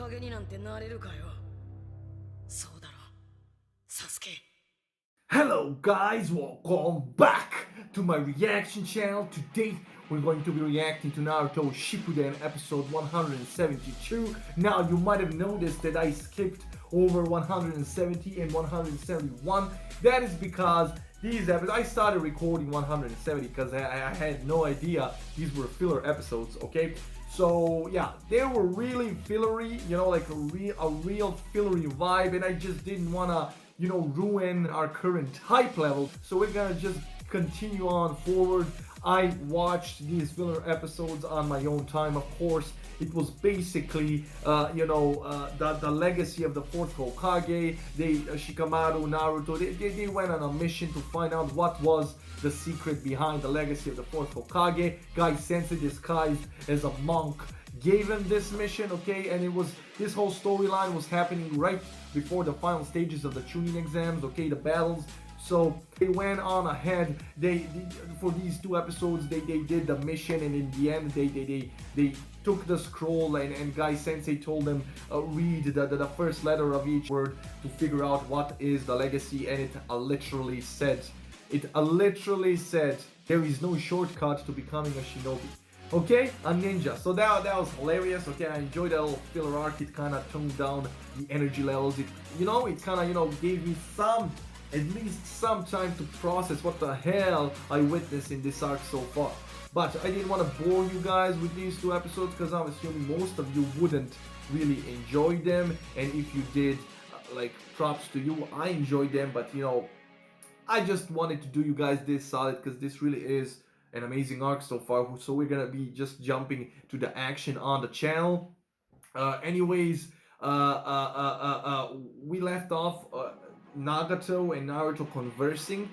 Hokageになんてなれるかよ。そうだろ、サスケ。Hello guys, welcome back to my reaction channel. Today we're going to be reacting to Naruto Shippuden episode 172. Now you might have noticed that I skipped over 170 and 171. That is because these episodes, I started recording 170 because I had no idea these were filler episodes, okay? So yeah, they were really fillery, you know, like a real fillery vibe, and I just didn't wanna, you know, ruin our current hype level. So we're gonna just continue on forward. I watched these filler episodes on my own time, of course. It was basically, the legacy of the fourth Hokage. Shikamaru, Naruto, they went on a mission to find out what was the secret behind the legacy of the fourth Hokage. Guy Sensei, disguised as a monk, gave him this mission, okay? And this whole storyline was happening right before the final stages of the Chunin exams, okay? The battles. So they went on ahead. They for these two episodes they did the mission, and in the end they took the scroll, and Guy Sensei told them read the first letter of each word to figure out what is the legacy, and it literally said there is no shortcut to becoming a shinobi. Okay, a ninja. So that was hilarious. Okay, I enjoyed that little filler arc. It kind of toned down the energy levels. It kind of gave me at least some time to process what the hell I witnessed in this arc so far. But I didn't want to bore you guys with these two episodes because I'm assuming most of you wouldn't really enjoy them, and if you did, like, props to you. I enjoyed them, but I just wanted to do you guys this solid because this really is an amazing arc so far. So we're gonna be just jumping to the action on the channel. Anyways, we left off Nagato and Naruto conversing.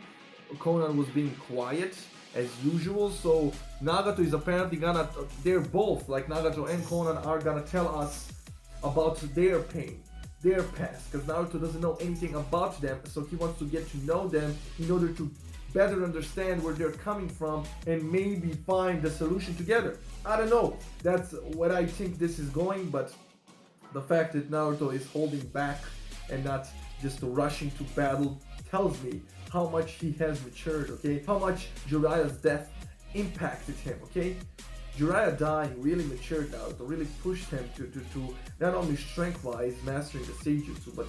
Conan was being quiet as usual. So Nagato is apparently they're both, like Nagato and Conan, are gonna tell us about their pain, their past, because Naruto doesn't know anything about them, so he wants to get to know them in order to better understand where they're coming from and maybe find the solution together. I don't know. That's what I think this is going, but the fact that Naruto is holding back and not just rushing to battle tells me how much he has matured, okay? How much Jiraiya's death impacted him, okay? Jiraiya dying really matured Naruto, really pushed him to not only strength-wise mastering the Seijutsu, but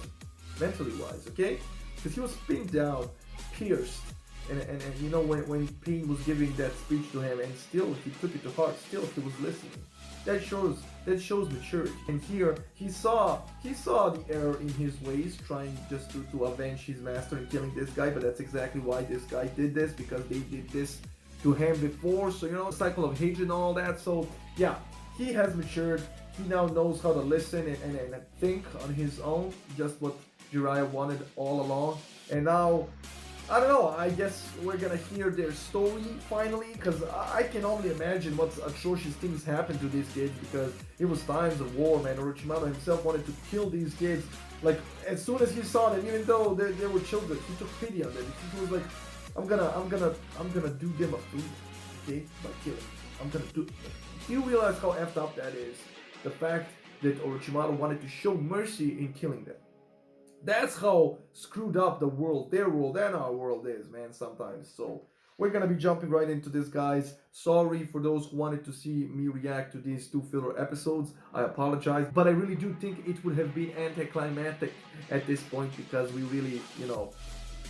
mentally-wise, okay? Because he was pinned down, pierced, and when Pain was giving that speech to him, and still he took it to heart, still he was listening. That shows maturity. And here he saw the error in his ways, trying just to avenge his master and killing this guy. But that's exactly why this guy did this, because they did this to him before. So cycle of hatred and all that. So yeah, he has matured. He now knows how to listen and think on his own, just what Jiraiya wanted all along. And now, I don't know, I guess we're gonna hear their story finally, because I can only imagine what atrocious things happened to these kids, because it was times of war, man. Orochimaru himself wanted to kill these kids. Like, as soon as he saw them, even though they were children, he took pity on them. He was like, I'm gonna do them a favor, okay, by killing them. I'm gonna do. Do you realize how effed up that is? The fact that Orochimaru wanted to show mercy in killing them. That's how screwed up the world, their world and our world is, man, sometimes. So we're gonna be jumping right into this, guys. Sorry for those who wanted to see me react to these two filler episodes. I apologize, but I really do think it would have been anticlimactic at this point, because we really,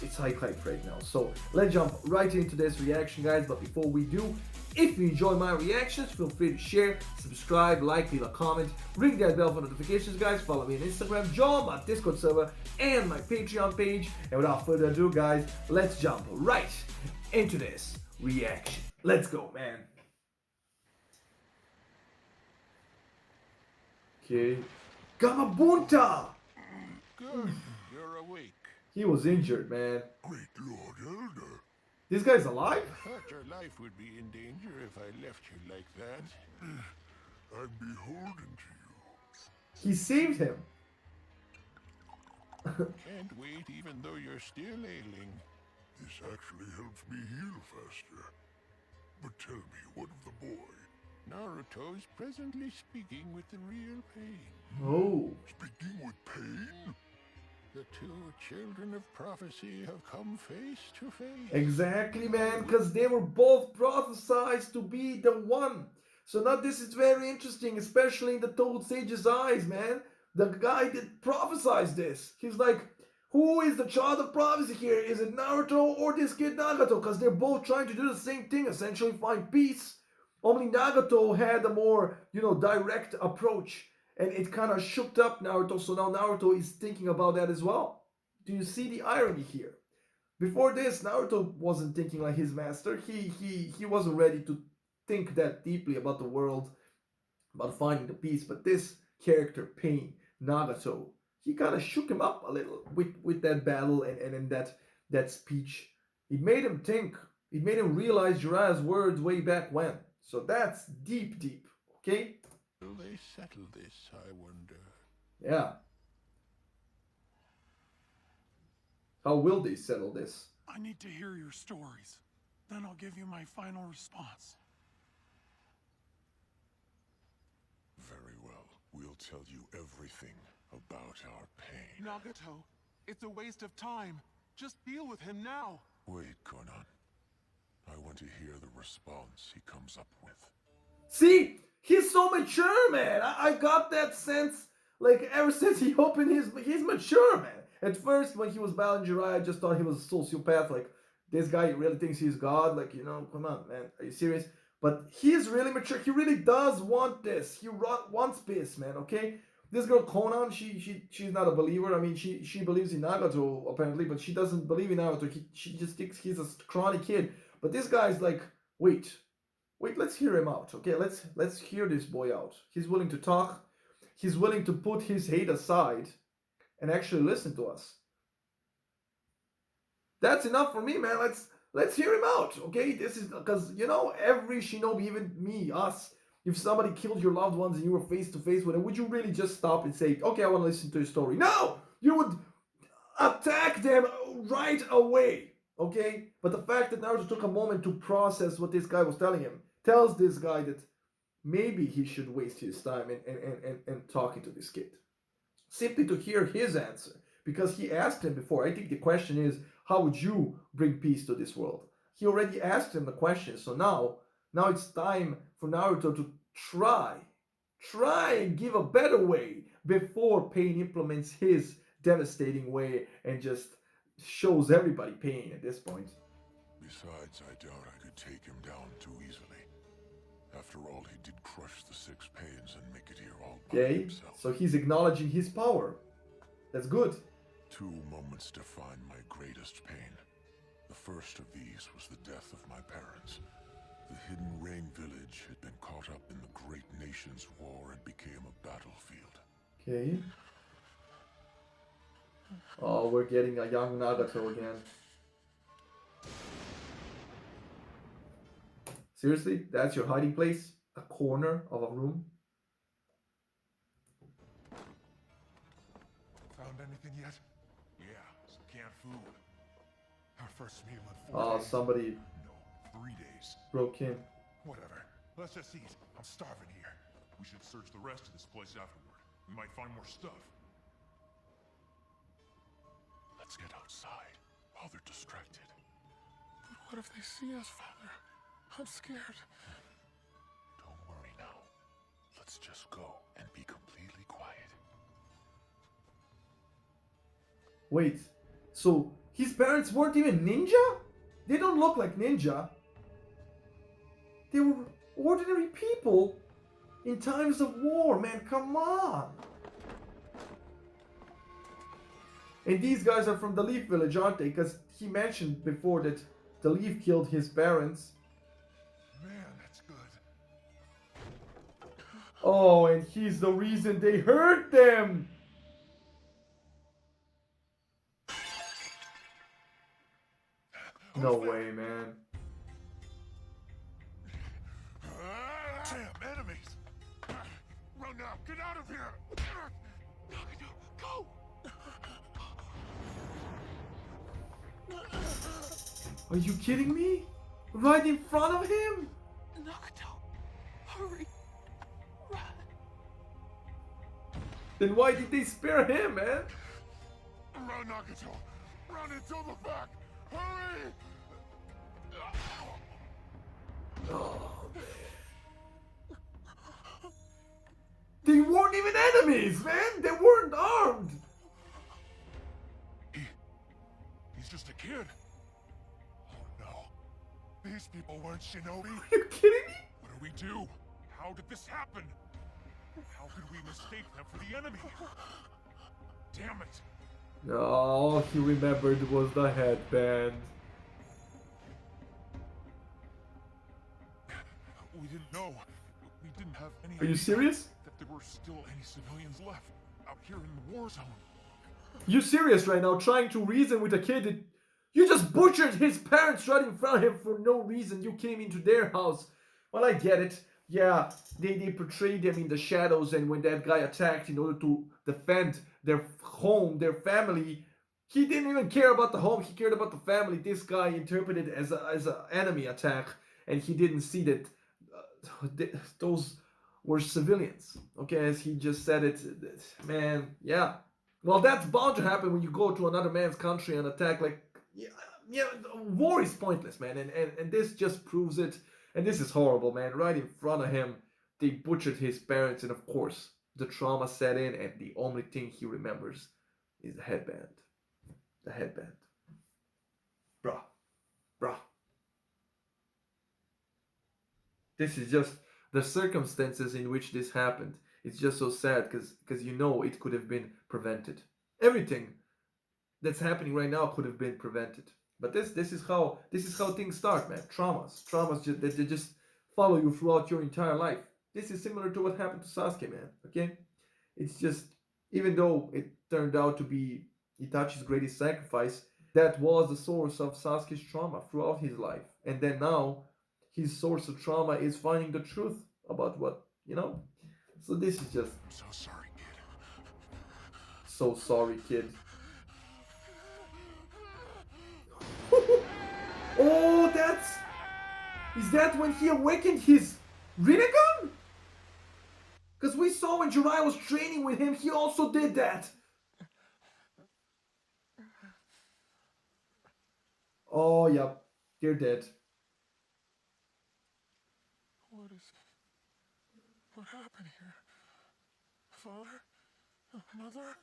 it's hype right now. So let's jump right into this reaction, guys. But before we do, if you enjoy my reactions, feel free to share, subscribe, like, leave a comment, ring that bell for notifications, guys. Follow me on Instagram, join my Discord server, and my Patreon page. And without further ado, guys, let's jump right into this reaction. Let's go, man. Okay. Gamabunta! Good, you're awake. He was injured, man. Great Lord Elder. This guy's alive? I thought your life would be in danger if I left you like that. I'm beholden to you. He saved him. Can't wait even though you're still ailing. This actually helps me heal faster. But tell me, what of the boy? Naruto is presently speaking with the real pain. Oh. Speaking with pain? The two children of prophecy have come face to face. Exactly, man, because they were both prophesized to be the one. So now this is very interesting, especially in the Toad Sage's eyes, man. The guy that prophesied this. He's like, who is the child of prophecy here? Is it Naruto or this kid Nagato? Because they're both trying to do the same thing, essentially find peace. Only Nagato had a more, direct approach. And it kind of shook up Naruto, so now Naruto is thinking about that as well. Do you see the irony here? Before this, Naruto wasn't thinking like his master. He wasn't ready to think that deeply about the world, about finding the peace. But this character, Pain, Nagato, he kind of shook him up a little with that battle and in that speech. It made him think. It made him realize Jiraiya's words way back when. So that's deep, deep. Okay? Will they settle this, I wonder? Yeah. How will they settle this? I need to hear your stories. Then I'll give you my final response. Very well. We'll tell you everything about our pain. Nagato, it's a waste of time. Just deal with him now. Wait, Konan. I want to hear the response he comes up with. See, he's so mature, man. I got that sense, like ever since he opened he's mature, man. At first, when he was battling Jiraiya, I just thought he was a sociopath. Like, this guy really thinks he's God. Like, come on, man. Are you serious? But he's really mature. He really does want this. He wants peace, man, okay? This girl, Konan, she's not a believer. I mean, she believes in Nagato, apparently, but she doesn't believe in Naruto. She just thinks he's a scrawny kid. But this guy's like, wait, let's hear him out, okay? Let's hear this boy out. He's willing to talk. He's willing to put his hate aside and actually listen to us. That's enough for me, man. Let's hear him out, okay? This is because every shinobi, even me, us, if somebody killed your loved ones and you were face to face with them, would you really just stop and say, okay, I want to listen to your story? No! You would attack them right away, okay? But the fact that Naruto took a moment to process what this guy was telling him tells this guy that maybe he should waste his time and talking to this kid. Simply to hear his answer. Because he asked him before. I think the question is, how would you bring peace to this world? He already asked him the question. So now it's time for Naruto to try and give a better way before Pain implements his devastating way and just shows everybody pain at this point. Besides, I doubt I could take him down too easily. After all, he did crush the 6 Pains and make it here all by himself. So he's acknowledging his power. That's good. 2 moments define my greatest pain. The first of these was the death of my parents. The Hidden Rain village had been caught up in the great nation's war and became a battlefield. Okay. Oh, we're getting a young Nagato again. Seriously? That's your hiding place? A corner of a room? Found anything yet? Yeah, some canned food. Our first meal in 4 Oh, days. somebody No, 3 days. broke in. Whatever. Let's just eat. I'm starving here. We should search the rest of this place afterward. We might find more stuff. Let's get outside while they're distracted. But what if they see us, Father? I'm scared. Don't worry now. Let's just go and be completely quiet. Wait, so his parents weren't even ninja? They don't look like ninja. They were ordinary people in times of war, man, come on. And these guys are from the Leaf Village, aren't they? Because he mentioned before that the Leaf killed his parents. Man, that's good. Oh, and he's the reason they hurt them. No way, man. Damn, enemies! Run now! Get out of here! Go! Are you kidding me? Right in front of him? Nagato, Hurry! Run! Then why did they spare him, man? Run, Nagato! Run until the back! Hurry! Oh, man. They weren't even enemies, man! They weren't armed! He's just a kid. Oh no. These people weren't shinobi. Are you kidding me? What do we do? How did this happen? How could we mistake them for the enemy? Damn it! All he remembered was the headband. We didn't know. We didn't have any Are you idea serious? that there were still any civilians left out here in the war zone. You serious right now, trying to reason with a kid that you just butchered his parents right in front of him for no reason. You came into their house. Well, I get it. Yeah, they portrayed them in the shadows, and when that guy attacked in order to defend their home, their family, he didn't even care about the home, he cared about the family. This guy interpreted it as an enemy attack, and he didn't see that those were civilians. Okay, as he just said it, man, yeah. Well, that's bound to happen when you go to another man's country and attack. Like, yeah, war is pointless, man, and this just proves it. And this is horrible, man. Right in front of him, they butchered his parents, and of course, the trauma set in, and the only thing he remembers is the headband. The headband. Bruh. This is just the circumstances in which this happened. It's just so sad because you know it could have been prevented. Everything that's happening right now could have been prevented. But this is how things start, man. Traumas that they just follow you throughout your entire life. This is similar to what happened to Sasuke, man. Okay, it's just, even though it turned out to be Itachi's greatest sacrifice, that was the source of Sasuke's trauma throughout his life. And then now, his source of trauma is finding the truth about what, you know. So this is just I'm so sorry, kid. so sorry, kid. Oh, is that when he awakened his Rinnegan? Because we saw when Jiraiya was training with him, he also did that. Oh, yep, they're dead. What happened here? Father? Mother?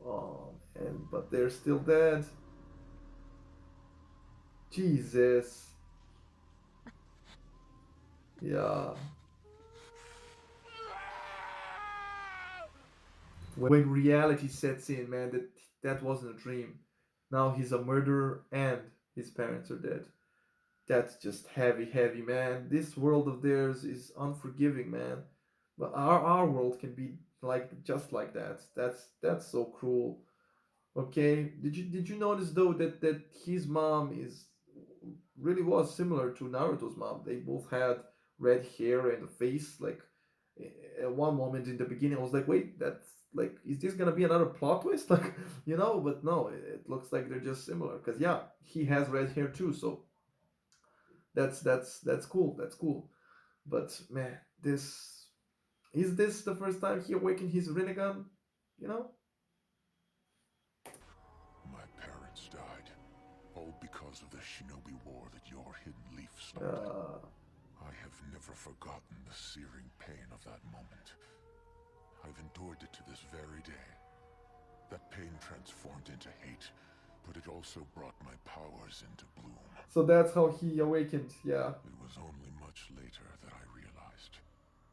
Oh, man, but they're still dead. Jesus. Yeah. When reality sets in, man, that wasn't a dream. Now he's a murderer and his parents are dead. That's just heavy, man. This world of theirs is unforgiving, man. But our world can be like just like that. That's so cruel. Okay. Did you notice though that his mom really was similar to Naruto's mom? They both had red hair and a face. Like, at one moment in the beginning, I was like, wait, that's like, is this gonna be another plot twist? Like, you know, but no, it looks like they're just similar. Cause yeah, he has red hair too, so that's cool. That's cool. But man, this the first time he awakened his Rinnegan? You know? My parents died, all because of the shinobi war that your hidden leaf started. I have never forgotten the searing pain of that moment. I've endured it to this very day. That pain transformed into hate, but it also brought my powers into bloom. So that's how he awakened, yeah. It was only much later that I realized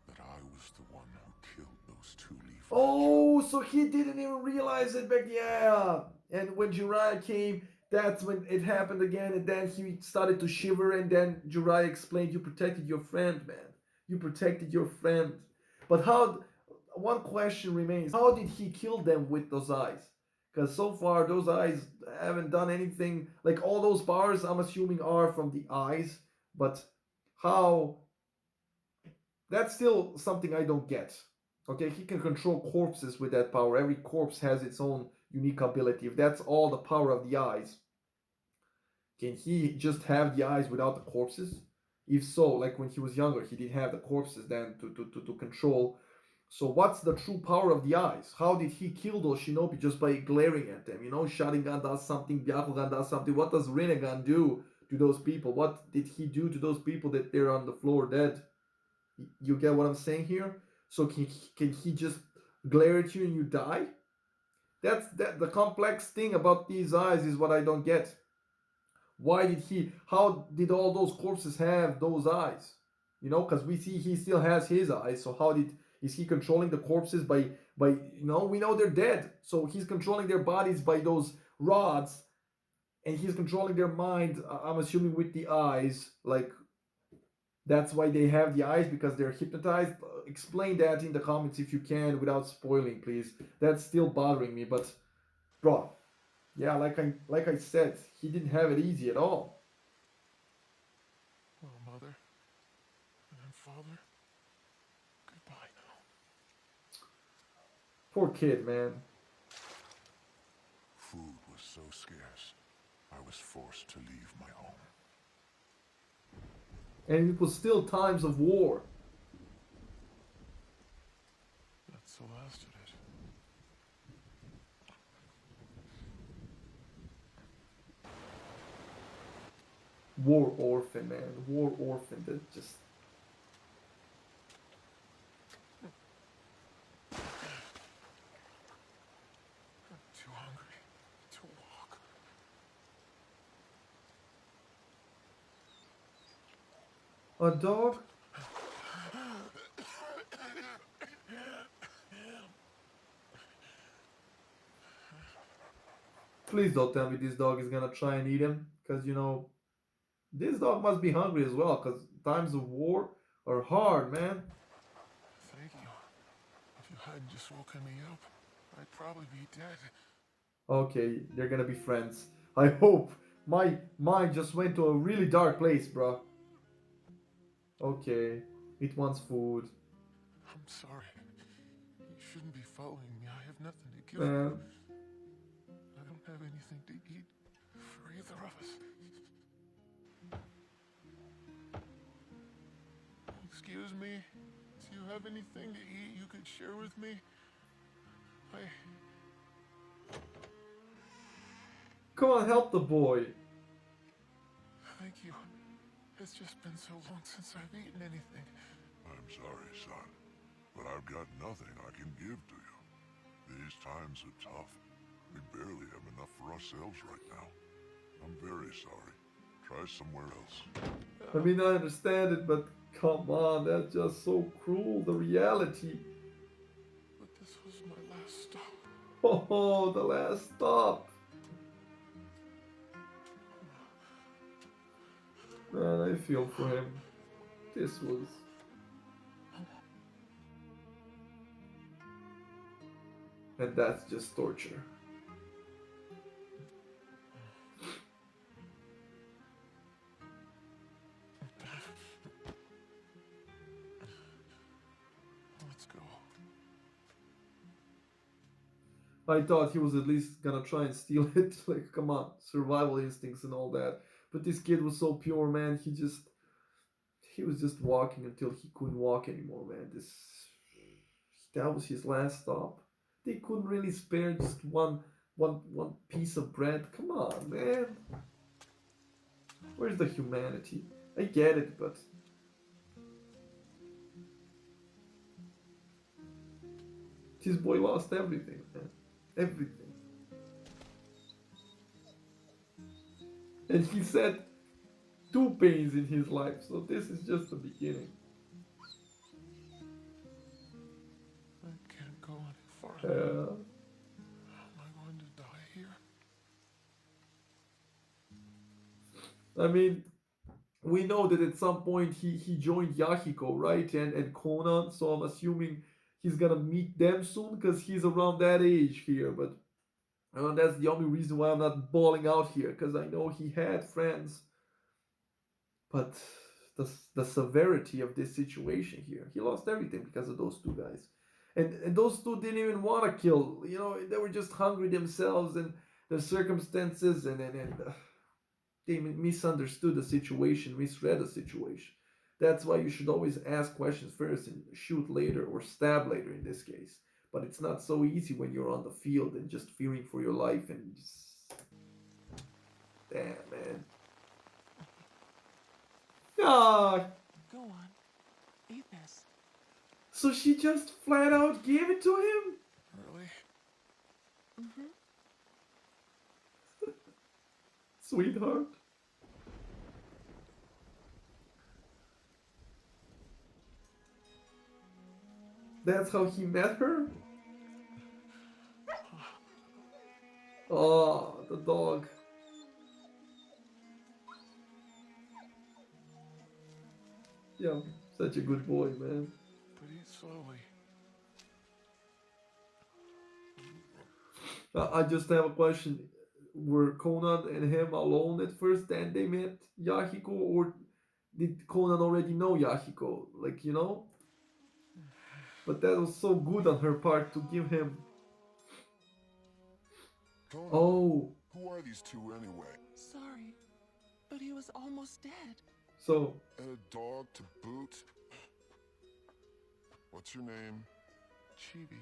that I was the one who killed those two leaf. Oh, so he didn't even realize it back, yeah. And when Jiraiya came, that's when it happened again, and then he started to shiver, and then Jiraiya explained, you protected your friend, man. You protected your friend. But one question remains, how did he kill them with those eyes? Because so far, those eyes haven't done anything. Like, all those powers, I'm assuming, are from the eyes. But how? That's still something I don't get. Okay, he can control corpses with that power. Every corpse has its own unique ability. If that's all the power of the eyes, can he just have the eyes without the corpses? If so, like when he was younger, he didn't have the corpses then to control. So what's the true power of the eyes? How did he kill those shinobi? Just by glaring at them? You know, Sharingan does something, Byakugan does something. What does Rinnegan do to those people? What did he do to those people that they're on the floor dead? You get what I'm saying here? So can he just glare at you and you die? That's the complex thing about these eyes is what I don't get. Why did he? How did all those corpses have those eyes? You know, because we see he still has his eyes. So how did is he controlling the corpses by we know they're dead. So he's controlling their bodies by those rods, and he's controlling their mind. I'm assuming with the eyes. Like that's why they have the eyes because they're hypnotized. Explain that in the comments if you can without spoiling, please. That's still bothering me, but bro, yeah, like I said, he didn't have it easy at all. Oh, Mother and Father, goodbye now. Poor kid, man. Food was so scarce, I was forced to leave my home. And it was still times of war. That's the last of it. War orphan, man. War orphan that just. I'm too hungry to walk. A dog? Please don't tell me this dog is gonna try and eat him, because this dog must be hungry as well, because times of war are hard, man. Thank you. If you hadn't just woken me up, I'd probably be dead. Okay, they're gonna be friends. I hope. My mind just went to a really dark place, bro. Okay, it wants food. I'm sorry. You shouldn't be following me. I have nothing to give Man, you. I don't have anything to eat for either of us. Excuse me. Do you have anything to eat you could share with me? come on, help the boy. Thank you. It's just been so long since I've eaten anything. I'm sorry, son, but I've got nothing I can give to you. These times are tough. We barely have enough for ourselves right now. I'm very sorry. Try somewhere else. I mean, I understand it, but come on, that's just so cruel, the reality. But this was my last stop. Oh, the last stop. Man, I feel for him. This was... And that's just torture. Let's go. I thought he was at least gonna try and steal it. Like, come on, survival instincts and all that. But this kid was so pure, man. He was just walking until he couldn't walk anymore, man. That was his last stop. They couldn't really spare just one piece of bread. Come on, man. Where's the humanity? I get it, but this boy lost everything, man. Everything. And he said 2 pains in his life, so this is just the beginning. I can't go any farther. Uh, Am I going to die here? I mean, we know that at some point he joined Yahiko, right? And Conan, so I'm assuming he's gonna meet them soon because he's around that age here. But that's the only reason why I'm not bawling out here because I know he had friends. But the severity of this situation here, he lost everything because of those 2 guys. And those 2 didn't even want to kill. They were just hungry themselves and the circumstances and they misunderstood the situation, misread the situation. That's why you should always ask questions first and shoot later or stab later in this case. But it's not so easy when you're on the field and just fearing for your life and just. Damn, man. Ah, Go on. Eat this. so she just flat out gave it to him? Really? Sweetheart. That's how he met her? Oh, the dog. Yeah, such a good boy, man. But eat slowly. I just have a question. Were Conan and him alone at first, then they met Yahiko, or did Conan already know Yahiko? Like, you know? But that was so good on her part to give him. Conan, Oh, who are these two anyway? Sorry, but he was almost dead. so And a dog to boot? What's your name? Chibi.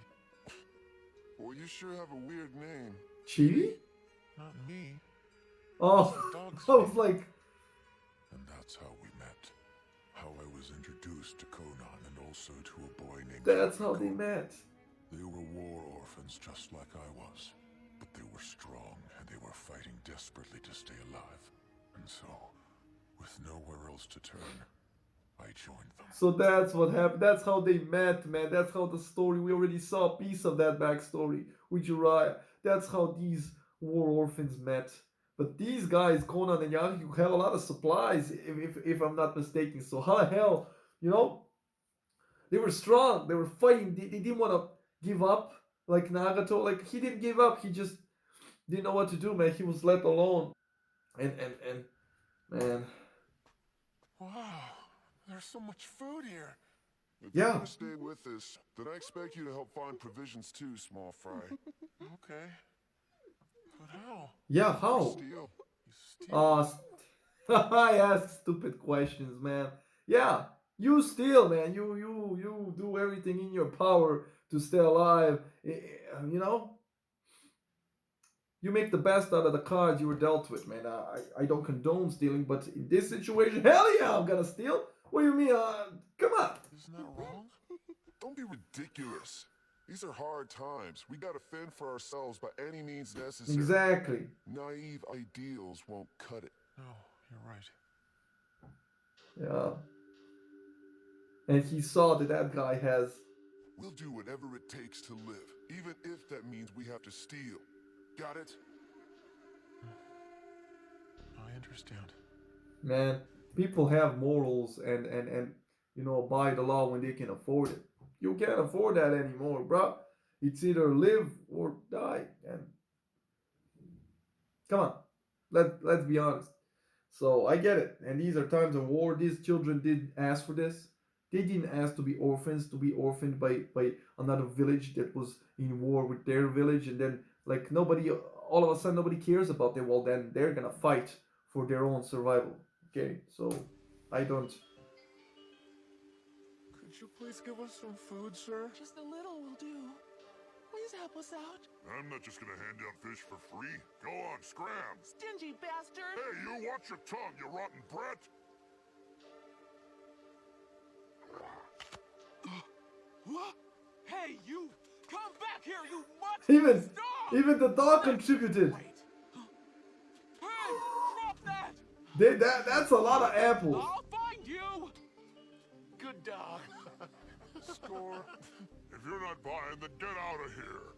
Well, you sure have a weird name. Chibi? Not me. Oh, Dog's I was name. like, And that's how we met. How I was introduced to Conan and also to a boy named that's how they Yahiko. met. They were war orphans just like I was. But they were strong and they were fighting desperately to stay alive. And so, with nowhere else to turn, I joined them. So that's what happened. That's how they met, man. That's how the story. We already saw a piece of that backstory with Uriah. That's how these war orphans met. But these guys, Conan and Yahiko, have a lot of supplies, if I'm not mistaken. So how the hell, you know? They were strong. They were fighting. They didn't want to give up like Nagato. Like he didn't give up. He just didn't know what to do, man. He was let alone. And man, Wow. There's so much food here. If Yeah. you're gonna stay with us, then I expect you to help find provisions too, small fry. Okay. But how? yeah, how? Steal. You steal. I ask stupid questions, man. Yeah, you steal, man. You do everything in your power to stay alive. You know, you make the best out of the cards you were dealt with, man. I don't condone stealing, but in this situation, hell yeah, I'm gonna steal. What do you mean? Come on. Isn't that wrong? Don't be ridiculous. These are hard times. We gotta fend for ourselves by any means necessary. Exactly. Naive ideals won't cut it. No, you're right. Yeah. And he saw that that guy has. We'll do whatever it takes to live, even if that means we have to steal. Got it? I understand. Man, people have morals and you know abide the law when they can afford it. You can't afford that anymore, bro. It's either live or die. And come on, let's be honest. So I get it. And these are times of war. These children didn't ask for this. They didn't ask to be orphans, to be orphaned by another village that was in war with their village, and then like nobody, all of a sudden nobody cares about them. Well, then they're gonna fight for their own survival. Okay, so I don't. Could you please give us some food, sir? Just a little will do. Please help us out. I'm not just gonna hand out fish for free. Go on, scram! Stingy bastard! Hey, you watch your tongue, you rotten brat! What? Hey, you! Come back here, you mutt! Even Stop! even the dog contributed. Wait. Hey! Drop that! That's a lot of apples. I'll find you! Good dog. Score. If you're not buying, then get out of here.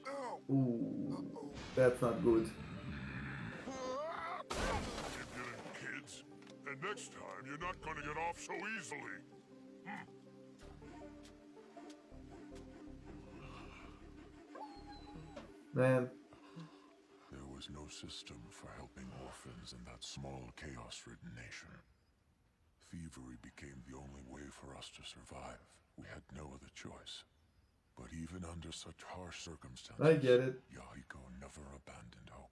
Ow! Ooh, that's not good. Keep getting kids. And next time, you're not gonna get off so easily. Man, There was no system for helping orphans in that small, chaos-ridden nation. Thievery became the only way for us to survive. We had no other choice. But even under such harsh circumstances, I get it. Yahiko never abandoned hope.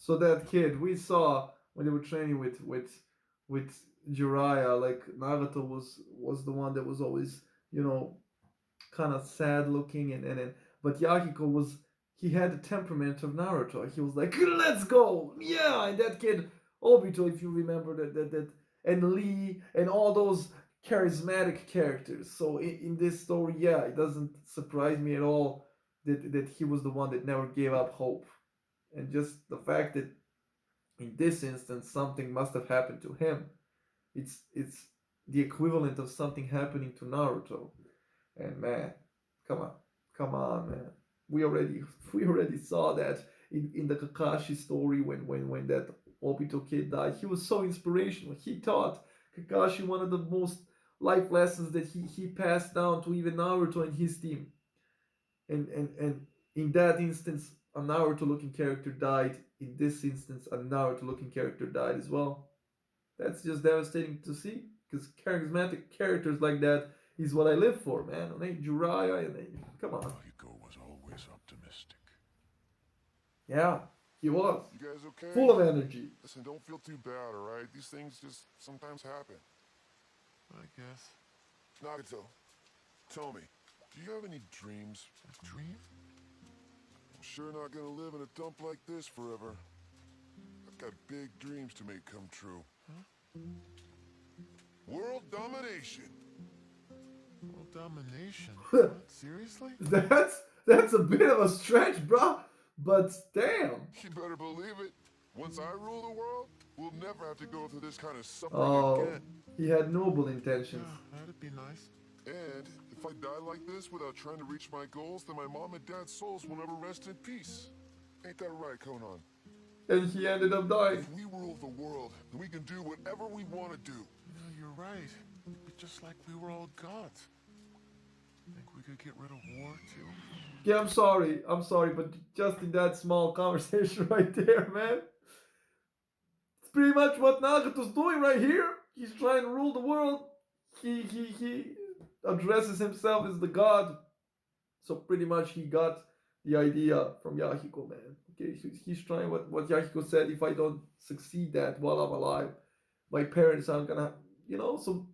So that kid we saw when they were training with Jiraiya, like Nagato was the one that was always, you know, kind of sad looking, and but Yahiko was, he had the temperament of Naruto. He was like, let's go, yeah. And that kid Obito, if you remember that, and Lee and all those charismatic characters. So in this story, yeah, it doesn't surprise me at all that he was the one that never gave up hope. And just the fact that in this instance something must have happened to him, it's the equivalent of something happening to Naruto. And man, come on, come on, man. We already we already saw that in the Kakashi story when that Obito kid died. He was so inspirational. He taught Kakashi one of the most life lessons that he passed down to even Naruto and his team. And in that instance, a Naruto looking character died. In this instance, a Naruto looking character died as well. That's just devastating to see, because charismatic characters like that is what I live for, man. Like Jiraiya, and come on. Yahiko was always optimistic. Yeah, he was. You guys okay? Full of energy. Listen, don't feel too bad, alright? These things just sometimes happen. I guess. Nagato, tell me, do you have any dreams? A dream? I'm sure not gonna live in a dump like this forever. I've got big dreams to make come true. Huh? World domination. World domination? What? Seriously? That's a bit of a stretch, bro. But damn. You better believe it. Once I rule the world, we'll never have to go through this kind of suffering Oh, again. he had noble intentions. Yeah, that'd be nice. And if I die like this without trying to reach my goals, then my mom and dad's souls will never rest in peace. Ain't that right, Conan? And he ended up dying. If we rule the world, then we can do whatever we want to do. You know, you're right. It'd be just like we were all gods. Think we could get rid of war, too? Yeah, I'm sorry, but just in that small conversation right there, man. It's pretty much what Nagato's doing right here. He's trying to rule the world. He addresses himself as the god. So pretty much he got the idea from Yahiko, man. Okay, he's trying what Yahiko said. If I don't succeed that while I'm alive, my parents aren't gonna, so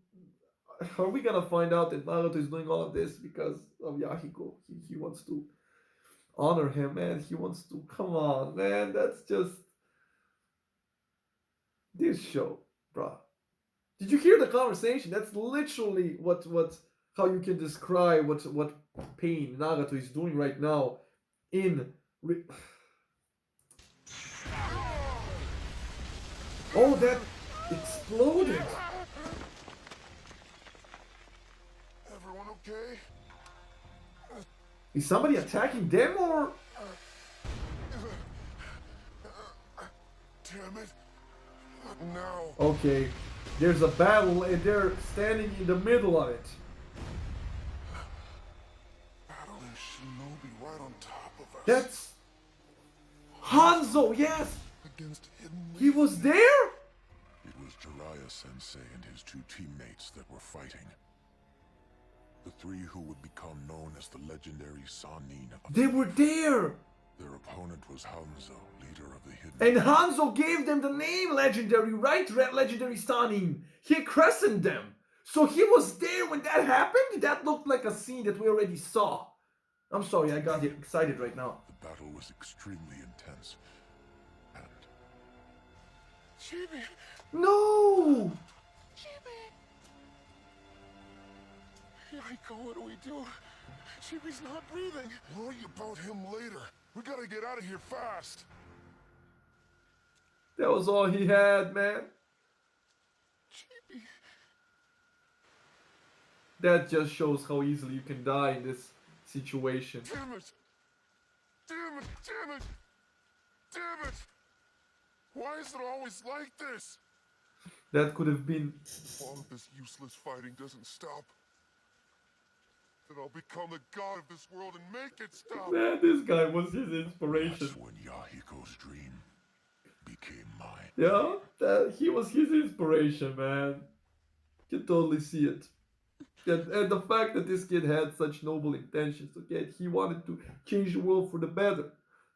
are we gonna find out that Naruto is doing all of this because of Yahiko? He wants to honor him, man. He wants to, come on, man. That's just this show, bruh. Did you hear the conversation? That's literally what how you can describe what pain Nagato is doing right now in Oh, that exploded. Everyone okay? Is somebody attacking them or? Damn it. Not now. Okay, there's a battle and they're standing in the middle of it. Battling Shinobi right on top of us. That's Hanzo, yes! Against hidden He was there? It was Jiraiya Sensei and his two teammates that were fighting. The three who would become known as the legendary Sannin. They were there! Their opponent was Hanzo, leader of the Hidden. And Hanzo gave them the name Legendary, right? Legendary Sannin. He christened them. So he was there when that happened? That looked like a scene that we already saw. I'm sorry, I got excited right now. The battle was extremely intense. And Chibi! No! Yahiko, what do we do? Chibi's not breathing. Worry about him later. We gotta get out of here fast. That was all he had, man. Chibi. That just shows how easily you can die in this situation. Damn it! Damn it! Damn it! Damn it! Why is it always like this? That could have been... If all of this useless fighting doesn't stop, then I'll become the god of this world and make it stop. Man, this guy was his inspiration. that's when Yahiko's dream became mine. Yeah, he was his inspiration, man. You can totally see it. And the fact that this kid had such noble intentions, okay, he wanted to change the world for the better.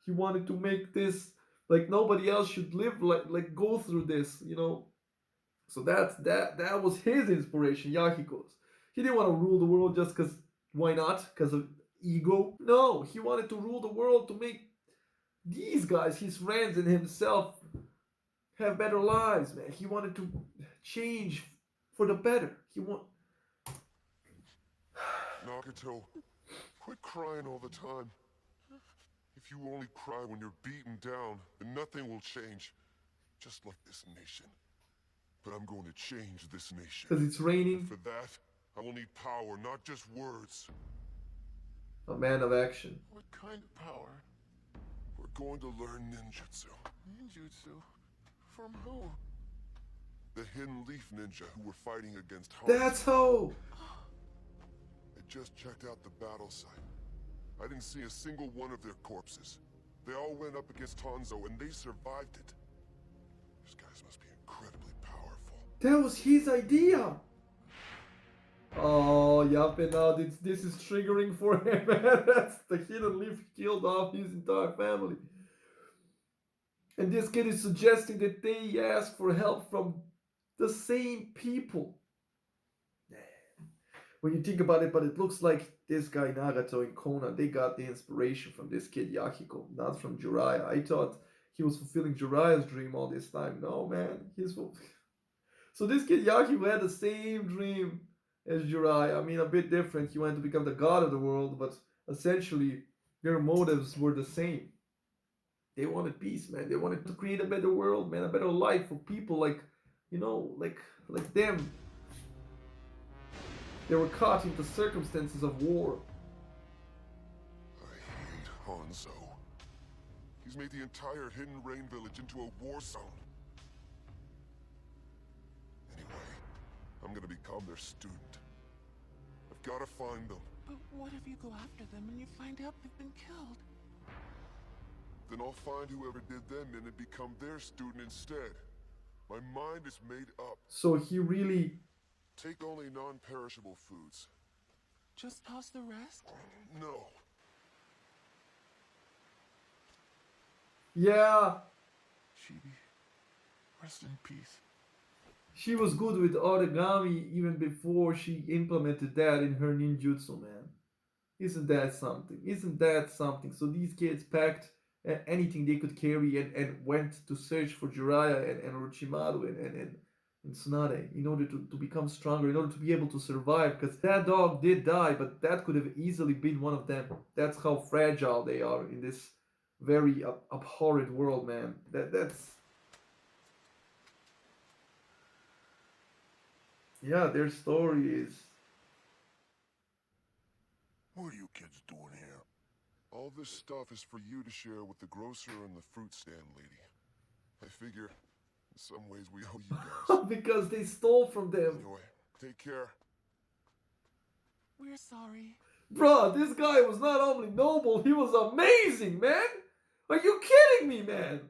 He wanted to make this Like nobody else should live like go through this, you know. So that was his inspiration, Yahiko's. He didn't want to rule the world just because why not? Because of ego? No, he wanted to rule the world to make these guys, his friends and himself, have better lives, man. He wanted to change for the better. He want. Nagato, quit crying all the time. If you only cry when you're beaten down, then nothing will change. Just like this nation. But I'm going to change this nation. Because it's raining. For that, I will need power, not just words. A man of action. What kind of power? We're going to learn ninjutsu. Ninjutsu? From who? The Hidden Leaf Ninja who were fighting against Hanzo. That's how. I just checked out the battle site. I didn't see a single one of their corpses. They all went up against Hanzo and they survived it. These guys must be incredibly powerful. That was his idea. Oh, yup, and now this is triggering for him. That's the Hidden Leaf killed off his entire family. And this kid is suggesting that they ask for help from the same people. When you think about it, but it looks like this guy Nagato and Konan, they got the inspiration from this kid Yahiko, not from Jiraiya. I thought he was fulfilling Jiraiya's dream all this time. No, man. So this kid Yahiko had the same dream as Jiraiya. I mean, a bit different. He wanted to become the god of the world, but essentially their motives were the same. They wanted peace, man. They wanted to create a better world, man, a better life for people like, you know, like them. They were caught in the circumstances of war. I hate Hanzo. He's made the entire Hidden Rain Village into a war zone. Anyway, I'm gonna become their student. I've gotta find them. But what if you go after them and you find out they've been killed? Then I'll find whoever did them in and become their student instead. My mind is made up. So he really... Take only non-perishable foods. Just toss the rest? No. Yeah, Chibi, rest in peace. she was good with origami even before she implemented that in her ninjutsu, man. Isn't that something? Isn't that something? So these kids packed anything they could carry and went to search for Jiraiya and Orochimaru and Tsunade in order to become stronger, in order to be able to survive. Because that dog did die, but that could have easily been one of them. That's how fragile they are in this very abhorrent world, man. That's... Yeah, their story is... What are you kids doing here? All this stuff is for you to share with the grocer and the fruit stand lady. I figure, in some ways, we owe you guys. because they stole from them. Anyway, take care. We're sorry. Bruh, this guy was not only noble, he was amazing, man! Are you kidding me, man?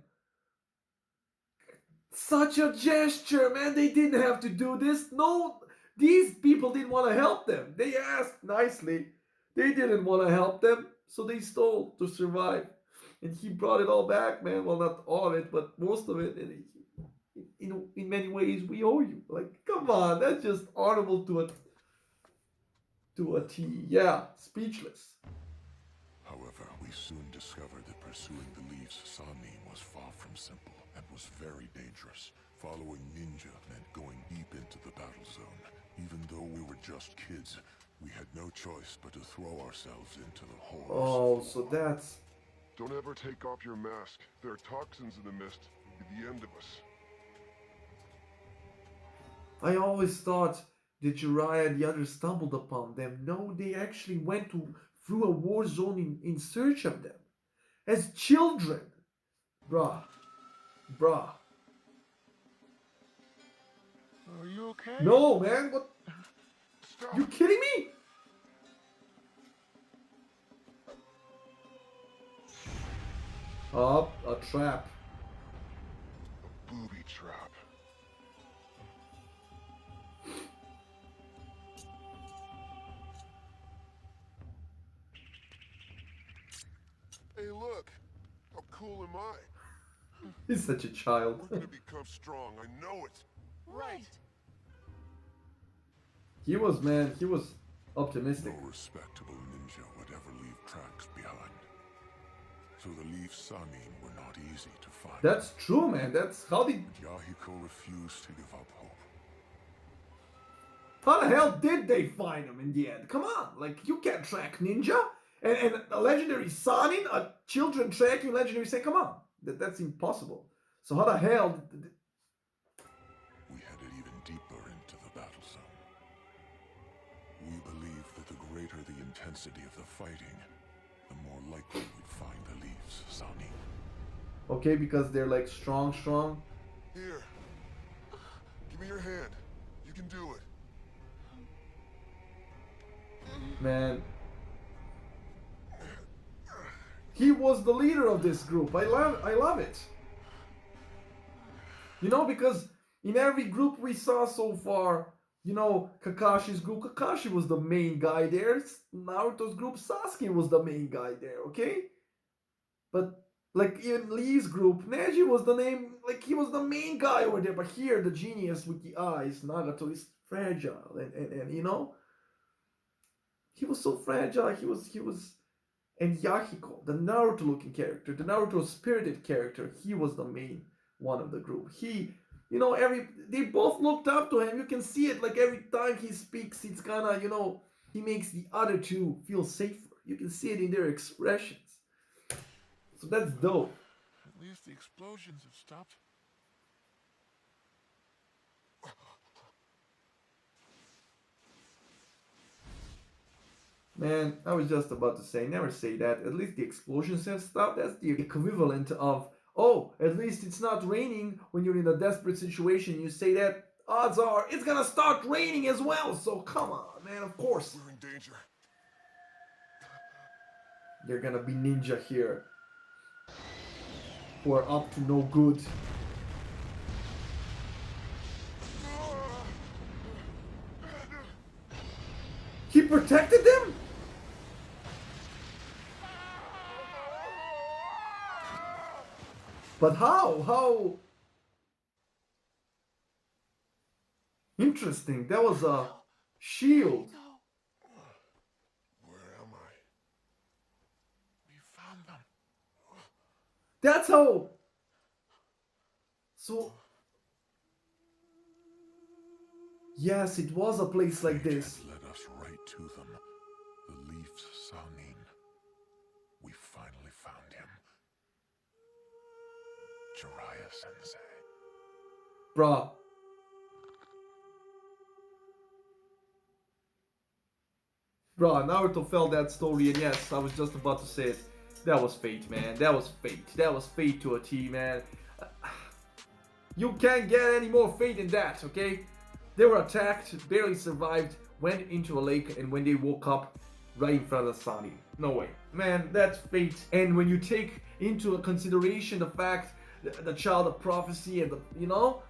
Such a gesture, man. They didn't have to do this. No, these people didn't want to help them. They asked nicely. They didn't want to help them, so they stole to survive. And he brought it all back, man. Well, not all of it, but most of it. And in many ways, we owe you. Like, come on, that's just honorable to a T. Yeah, speechless. However, we soon discovered that pursuing the leaves Sanin was far from simple and was very dangerous. Following ninja meant going deep into the battle zone. Even though we were just kids, we had no choice but to throw ourselves into the horrors. Oh, so that's... Don't ever take off your mask. There are toxins in the mist. At the end of us. I always thought that Jiraiya and the others stumbled upon them. No, they actually went through a war zone in search of them. As children. Bruh. Are you okay? No, man. What? Stop! You kidding me? Oh, a trap. Booby trap. Hey, look! How cool am I? He's such a child. We're gonna become strong, I know it. Right. He was, man, he was optimistic. No respectable ninja would ever leave tracks behind. So the Leaf Sanin were not easy to find. That's true, man. That's how did... But Yahiko refused to give up hope. How the hell did they find him in the end? Come on, like, you can't track ninja. And a legendary Sanin, a children tracking legendary, say, come on. That's impossible. So how the hell... We headed even deeper into the battle zone. We believed that the greater the intensity of the fighting, the more likely we'd find the Leaf's Sanin. Okay, because they're like strong. Here. Give me your hand. You can do it. Man. He was the leader of this group. I love it. You know, because in every group we saw so far, you know, Kakashi's group, Kakashi was the main guy there. Naruto's group, Sasuke was the main guy there, okay? But like in Lee's group, Neji was the name, like he was the main guy over there. But here, the genius with the eyes, Nagato, is fragile, and you know, he was so fragile. He was, and Yahiko, the Naruto-looking character, the Naruto-spirited character, he was the main one of the group. He, you know, they both looked up to him. You can see it, like every time he speaks, it's gonna, you know, he makes the other two feel safer. You can see it in their expressions. So that's dope. At least the explosions have stopped. Man, I was just about to say, never say that. At least the explosions have stopped. That's the equivalent of, oh, at least it's not raining when you're in a desperate situation. You say that, odds are it's gonna start raining as well. So come on, man, of course. We're in danger. They're gonna be ninja here, who are up to no good. He protected them? But how? How? Interesting. That was a shield. Where am I? We found them. That's how. So. Yes, it was a place like Fate this. had led us right to them. The Leaf's Sanin. We finally found him. Jiraiya Sensei. Bruh. Bruh, Naruto felt that story, and yes, I was just about to say it. That was fate, man. That was fate. That was fate to a T, man. You can't get any more fate than that, okay? They were attacked, barely survived, went into a lake, and when they woke up, right in front of Sunny. No way. Man, that's fate. And when you take into consideration the fact the child of prophecy and the, you know,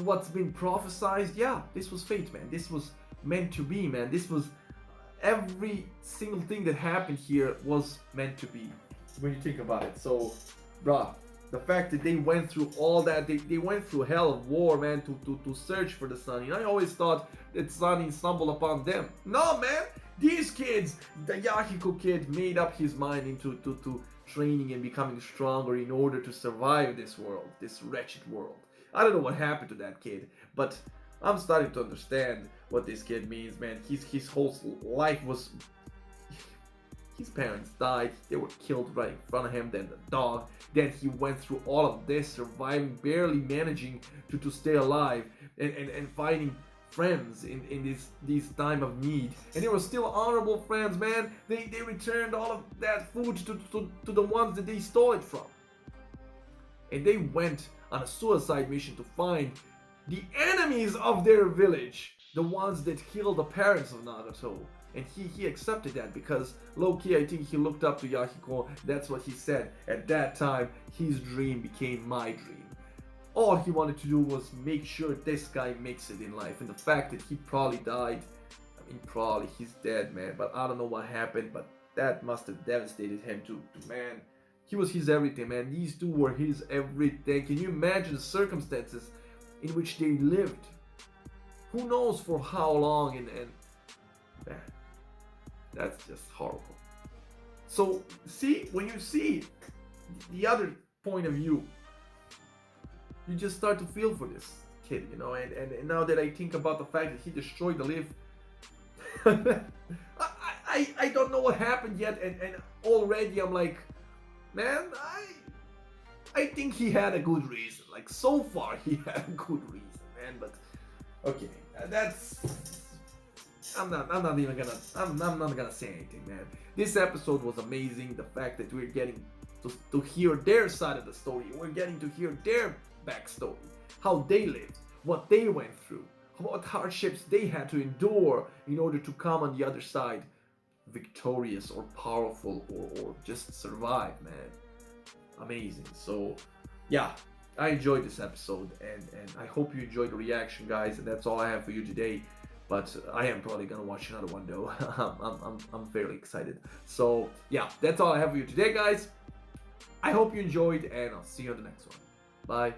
what's been prophesized, yeah, this was fate, man. This was meant to be, man. This was every single thing that happened here was meant to be when you think about it. So, bruh, the fact that they went through all that, they went through hell of war, man, to search for the Sunny. I always thought that Sunny stumbled upon them. No, man, these kids, the Yahiko kid made up his mind into to training and becoming stronger in order to survive this world, this wretched world. I don't know what happened to that kid, but I'm starting to understand what this kid means, man. His whole life was... His parents died, they were killed right in front of him, then the dog, then he went through all of this, surviving, barely managing to stay alive, and finding friends in this time of need. And they were still honorable friends, man. They returned all of that food to the ones that they stole it from. And they went on a suicide mission to find the enemies of their village, the ones that killed the parents of Nagato. And he accepted that because low-key, I think he looked up to Yahiko. That's what he said. At that time, his dream became my dream. All he wanted to do was make sure this guy makes it in life. And the fact that he probably died, I mean, probably, he's dead, man. But I don't know what happened, but that must have devastated him too. Man, He was his everything, man. These two were his everything. Can you imagine the circumstances in which they lived? Who knows for how long, and man, that's just horrible. So see, when you see the other point of view, you just start to feel for this kid, you know. And now that I think about the fact that he destroyed the lift, I don't know what happened yet, and already I'm like, man, I think he had a good reason. Like, so far he had a good reason, man. But okay, that's, I'm not gonna say anything, man. This episode was amazing. The fact that we're getting to hear their side of the story, we're getting to hear their backstory, how they lived, what they went through, what hardships they had to endure in order to come on the other side victorious or powerful, or just survive, man. Amazing. So yeah, I enjoyed this episode, and I hope you enjoyed the reaction, guys. And that's all I have for you today. But I am probably gonna watch another one though. I'm fairly excited. So yeah, that's all I have for you today, guys. I hope you enjoyed, and I'll see you on the next one. Bye.